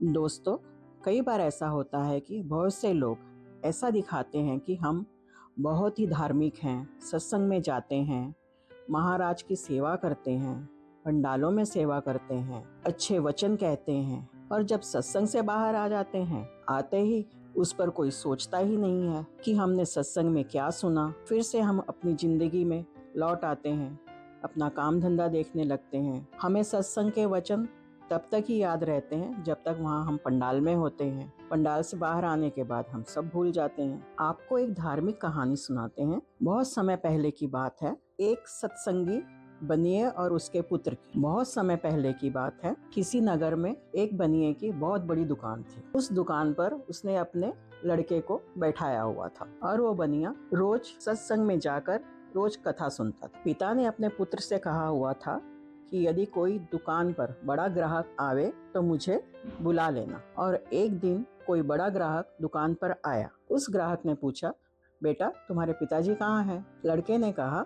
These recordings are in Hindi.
दोस्तों, कई बार ऐसा होता है कि बहुत से लोग ऐसा दिखाते हैं कि हम बहुत ही धार्मिक हैं, सत्संग में जाते हैं, महाराज की सेवा करते हैं, पंडालों में सेवा करते हैं, अच्छे वचन कहते हैं, और जब सत्संग से बाहर आ जाते हैं, आते ही उस पर कोई सोचता ही नहीं है कि हमने सत्संग में क्या सुना। फिर से हम अपनी जिंदगी में लौट आते हैं, अपना काम धंधा देखने लगते हैं। हमें सत्संग के वचन तब तक ही याद रहते हैं जब तक वहाँ हम पंडाल में होते हैं। पंडाल से बाहर आने के बाद हम सब भूल जाते हैं। आपको एक धार्मिक कहानी सुनाते हैं। बहुत समय पहले की बात है। एक सत्संगी बनिए और उसके पुत्र की। बहुत समय पहले की बात है। किसी नगर में एक बनिए की बहुत बड़ी दुकान थी। उस दुकान पर उसने अपने लड़के को बैठाया हुआ था और वो बनिया रोज सत्संग में जाकर रोज कथा सुनता था। पिता ने अपने पुत्र से कहा हुआ था कि यदि कोई दुकान पर बड़ा ग्राहक आवे तो मुझे बुला लेना। और एक दिन कोई बड़ा ग्राहक दुकान पर आया। उस ग्राहक ने पूछा, बेटा तुम्हारे पिताजी कहाँ हैं? लड़के ने कहा,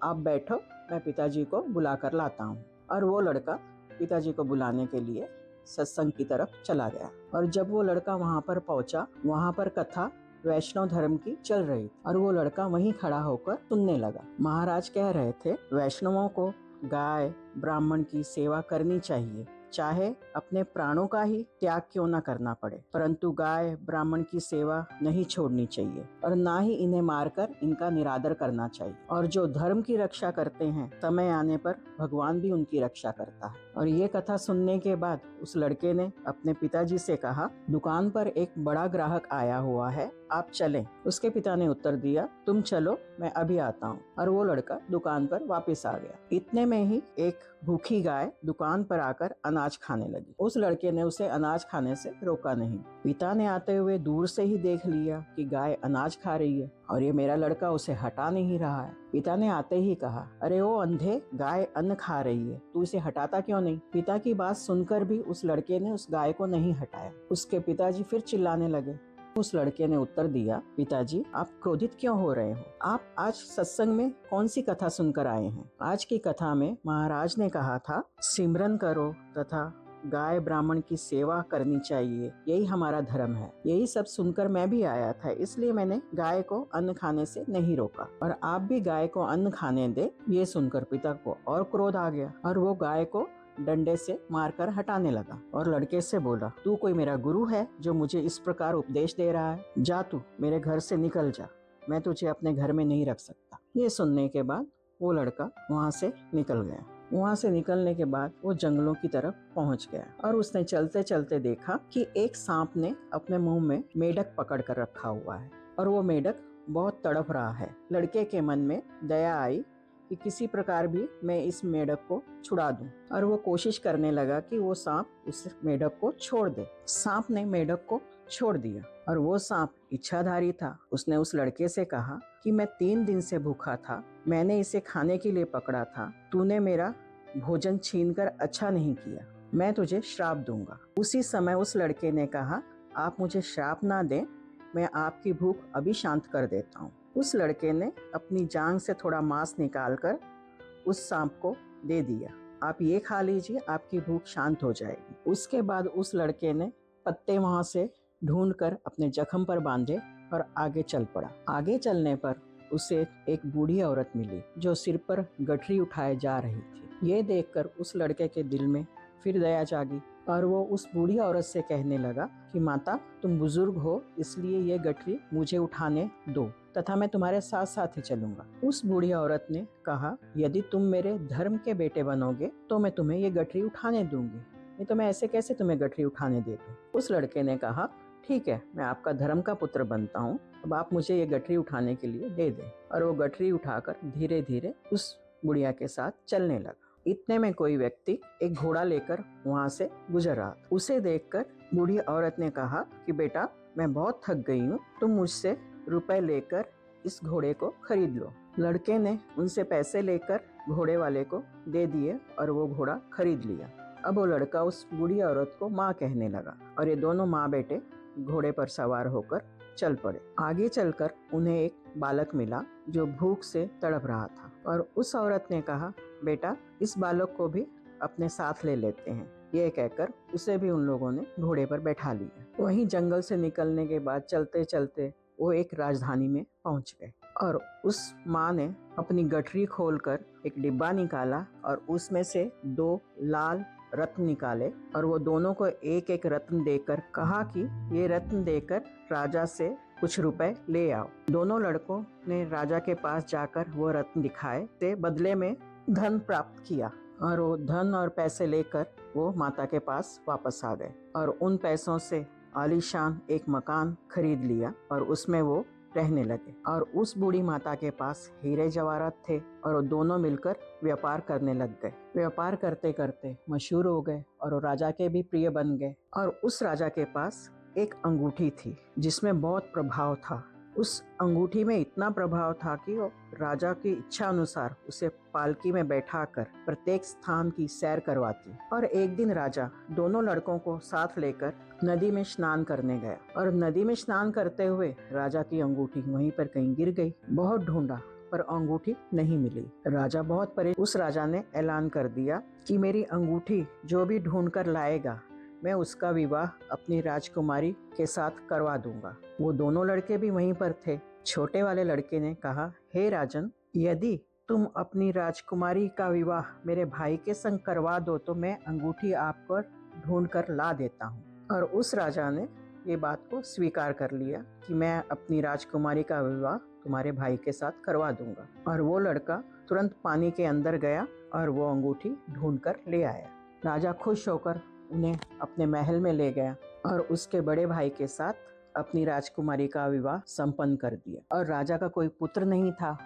आप बैठो, मैं पिताजी को बुला कर लाता हूँ। और वो लड़का पिताजी को बुलाने के लिए सत्संग की तरफ चला गया। और जब वो लड़का वहाँ पर पहुंचा, वहाँ पर कथा वैष्णव धर्म की चल रही थी और वो लड़का वहीं खड़ा होकर सुनने लगा। महाराज कह रहे थे, वैष्णवों को गाय ब्राह्मण की सेवा करनी चाहिए, चाहे अपने प्राणों का ही त्याग क्यों न करना पड़े, परंतु गाय ब्राह्मण की सेवा नहीं छोड़नी चाहिए और ना ही इन्हें मारकर इनका निरादर करना चाहिए। और जो धर्म की रक्षा करते हैं, समय आने पर भगवान भी उनकी रक्षा करता है। और ये कथा सुनने के बाद उस लड़के ने अपने पिताजी से कहा, दुकान पर एक बड़ा ग्राहक आया हुआ है, आप चलें। उसके पिता ने उत्तर दिया, तुम चलो, मैं अभी आता हूँ। और वो लड़का दुकान पर वापस आ गया। इतने में ही एक भूखी गाय दुकान पर आकर अनाज खाने लगी। उस लड़के ने उसे अनाज खाने से रोका नहीं। पिता ने आते हुए दूर से ही देख लिया कि गाय अनाज खा रही है और ये मेरा लड़का उसे हटा नहीं रहा है। पिता ने आते ही कहा, अरे ओ अंधे, गाय अन्न खा रही है, तू इसे हटाता क्यों नहीं? पिता की बात सुनकर भी उस लड़के ने उस गाय को नहीं हटाया। उसके पिताजी फिर चिल्लाने लगे। उस लड़के ने उत्तर दिया, पिताजी आप क्रोधित क्यों हो रहे हो? आप आज सत्संग में कौन सी कथा सुनकर आए हैं? आज की कथा में महाराज ने कहा था, सिमरन करो तथा गाय ब्राह्मण की सेवा करनी चाहिए, यही हमारा धर्म है। यही सब सुनकर मैं भी आया था, इसलिए मैंने गाय को अन्न खाने से नहीं रोका और आप भी गाय को अन्न खाने दे। ये सुनकर पिता को और क्रोध आ गया और वो गाय को डंडे से मारकर हटाने लगा और लड़के से बोला, तू कोई मेरा गुरु है जो मुझे इस प्रकार उपदेश दे रहा है? जा, तू मेरे घर से निकल जा, मैं तुझे अपने घर में नहीं रख सकता। ये सुनने के बाद वो लड़का वहाँ से निकल गया। वहाँ से निकलने के बाद वो जंगलों की तरफ पहुँच गया और उसने चलते चलते देखा कि एक सांप ने अपने मुंह में मेढक पकड़ कर रखा हुआ है और वो मेढक बहुत तड़प रहा है। लड़के के मन में दया आई कि किसी प्रकार भी मैं इस मेढक को छुड़ा दूं और वो कोशिश करने लगा कि वो सांप उस मेढक को छोड़ दे। सांप ने मेढक को छोड़ दिया और वो सांप इच्छाधारी था। उसने उस लड़के से कहा कि मैं 3 दिन से भूखा था, मैंने इसे खाने के लिए पकड़ा था, तूने मेरा भोजन छीनकर अच्छा नहीं किया, मैं तुझे श्राप दूंगा। उसी समय उस लड़के ने कहा, आप मुझे श्राप ना दें, मैं आपकी भूख अभी शांत कर देता हूँ। उस लड़के ने अपनी जांघ से थोड़ा मांस निकालकर उस सांप को दे दिया, आप ये खा लीजिए, आपकी भूख शांत हो जाएगी। उसके बाद उस लड़के ने पत्ते वहां से ढूंढकर अपने जख्म पर बांधे और आगे चल पड़ा। आगे चलने पर उसे एक बूढ़ी औरत मिली जो सिर पर गठरी उठाए जा रही थी। ये देखकर उस लड़के के दिल में फिर दया जागी और वो उस बूढ़ी औरत से कहने लगा कि माता, तुम बुजुर्ग हो, इसलिए ये गठरी मुझे उठाने दो तथा मैं तुम्हारे साथ साथ ही चलूंगा। उस बूढ़ी औरत ने कहा, यदि तुम मेरे धर्म के बेटे बनोगे तो मैं तुम्हें ये गठरी उठाने दूंगी, नहीं तो मैं ऐसे कैसे तुम्हें गठरी उठाने दे दूं। उस लड़के ने कहा, ठीक है, मैं आपका धर्म का पुत्र बनता हूँ, अब आप मुझे ये गठरी उठाने के लिए दे दें। और वो गठरी उठाकर धीरे धीरे उस बुढ़िया के साथ चलने लगा। इतने में कोई व्यक्ति एक घोड़ा लेकर वहां से गुजर रहा था। उसे देखकर बूढ़ी औरत ने कहा कि बेटा, मैं बहुत थक गई हूँ, तुम मुझसे रुपए लेकर इस घोड़े को खरीद लो। लड़के ने उनसे पैसे लेकर घोड़े वाले को दे दिए और वो घोड़ा खरीद लिया। अब वो लड़का उस बूढ़ी औरत को माँ कहने लगा और ये दोनों माँ बेटे घोड़े पर सवार होकर चल पड़े। आगे चलकर उन्हें एक बालक मिला जो भूख से तड़प रहा था और उस औरत ने कहा, बेटा, इस बालक को भी अपने साथ ले लेते हैं, ये कहकर उसे भी उन लोगों ने घोड़े पर बैठा लिया। वहीं जंगल से निकलने के बाद चलते चलते वो एक राजधानी में पहुंच गए और उस माँ ने अपनी गठरी खोलकर एक डिब्बा निकाला और उसमें से 2 लाल रत्न निकाले और वो दोनों को एक एक रत्न देकर कहा कि ये रत्न देकर राजा से कुछ रुपए ले आओ। दोनों लड़कों ने राजा के पास जाकर वो रत्न दिखाए ते बदले में धन प्राप्त किया और वो धन और पैसे लेकर वो माता के पास वापस आ गए और उन पैसों से आलीशान एक मकान खरीद लिया और उसमें वो रहने लगे। और उस बूढ़ी माता के पास हीरे जवाहरात थे और वो दोनों मिलकर व्यापार करने लग गए। व्यापार करते करते मशहूर हो गए और वो राजा के भी प्रिय बन गए। और उस राजा के पास एक अंगूठी थी जिसमें बहुत प्रभाव था। उस अंगूठी में इतना प्रभाव था कि वो राजा की इच्छा अनुसार उसे पालकी में बैठाकर प्रत्येक स्थान की सैर करवाती। और एक दिन राजा दोनों लड़कों को साथ लेकर नदी में स्नान करने गया और नदी में स्नान करते हुए राजा की अंगूठी वहीं पर कहीं गिर गई। बहुत ढूंढा पर अंगूठी नहीं मिली। राजा बहुत परेशान। उस राजा ने ऐलान कर दिया कि मेरी अंगूठी जो भी ढूंढ कर लाएगा मैं उसका विवाह अपनी राजकुमारी के साथ करवा दूंगा। वो दोनों लड़के भी वहीं पर थे। छोटे वाले लड़के ने कहा, हे राजन, यदि तुम अपनी राजकुमारी का विवाह मेरे भाई के संग करवा दो तो मैं अंगूठी आपको ढूंढ कर ला देता हूँ। और उस राजा ने ये बात को स्वीकार कर लिया कि मैं अपनी राजकुमारी का विवाह तुम्हारे भाई के साथ करवा दूंगा। और वो लड़का तुरंत पानी के अंदर गया और वो अंगूठी ढूंढ कर ले आया। राजा खुश होकर उन्हें अपने महल में ले गया और उसके बड़े भाई के साथ अपनी राजकुमारी का विवाह संपन्न कर दिया। और राजा का कोई पुत्र नहीं था।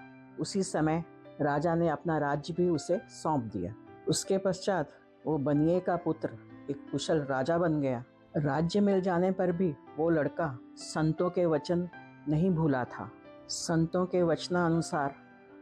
उसी समय राजा ने अपना राज्य भी उसे सौंप दिया। उसके पश्चात वो बनिए का पुत्र एक कुशल राजा बन गया। राज्य मिल जाने पर भी वो लड़का संतों के वचन नहीं भूला था। संतों के वचनानुसार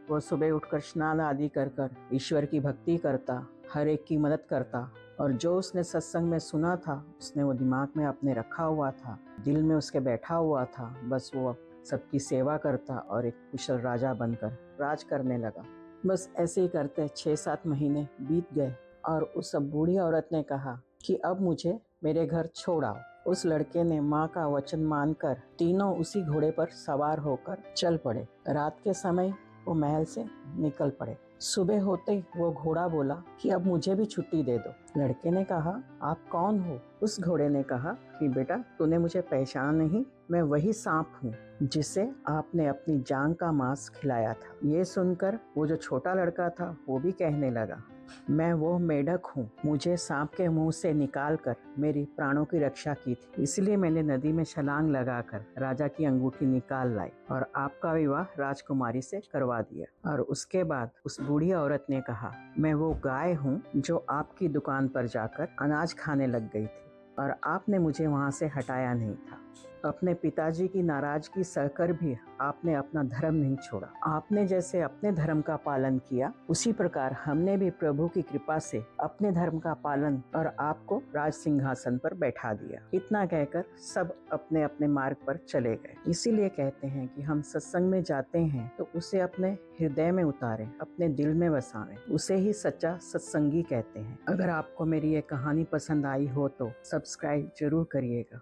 वो सुबह उठकर स्नान आदि कर ईश्वर की भक्ति करता, हर एक की मदद करता और जो उसने सत्संग में सुना था उसने वो दिमाग में अपने रखा हुआ था, दिल में उसके बैठा हुआ था। बस वो सबकी सेवा करता और एक कुशल राजा बनकर राज करने लगा। बस ऐसे ही करते 6-7 महीने बीत गए और उस बूढ़ी औरत ने कहा कि अब मुझे मेरे घर छोड़ आओ। उस लड़के ने माँ का वचन मानकर तीनों उसी घोड़े पर सवार होकर चल पड़े। रात के समय वो महल से निकल पड़े। सुबह होते ही वो घोड़ा बोला कि अब मुझे भी छुट्टी दे दो। लड़के ने कहा, आप कौन हो? उस घोड़े ने कहा कि बेटा, तूने मुझे पहचाना नहीं, मैं वही सांप हूँ जिसे आपने अपनी जान का मांस खिलाया था। ये सुनकर वो जो छोटा लड़का था वो भी कहने लगा, मैं वो मेढक हूँ, मुझे सांप के मुंह से निकालकर मेरी प्राणों की रक्षा की थी, इसलिए मैंने नदी में छलांग लगाकर राजा की अंगूठी निकाल लाई और आपका विवाह राजकुमारी से करवा दिया। और उसके बाद उस बूढ़ी औरत ने कहा, मैं वो गाय हूँ जो आपकी दुकान पर जाकर अनाज खाने लग गई थी और आपने मुझे वहाँ से हटाया नहीं था। अपने पिताजी की नाराजगी सहकर भी आपने अपना धर्म नहीं छोड़ा। आपने जैसे अपने धर्म का पालन किया उसी प्रकार हमने भी प्रभु की कृपा से अपने धर्म का पालन और आपको राज सिंहासन पर बैठा दिया। इतना कहकर सब अपने अपने मार्ग पर चले गए। इसीलिए कहते हैं कि हम सत्संग में जाते हैं तो उसे अपने हृदय में उतारें, अपने दिल में बसाएं, उसे ही सच्चा सत्संगी कहते हैं। अगर आपको मेरी ये कहानी पसंद आई हो तो सब्सक्राइब जरूर करिएगा।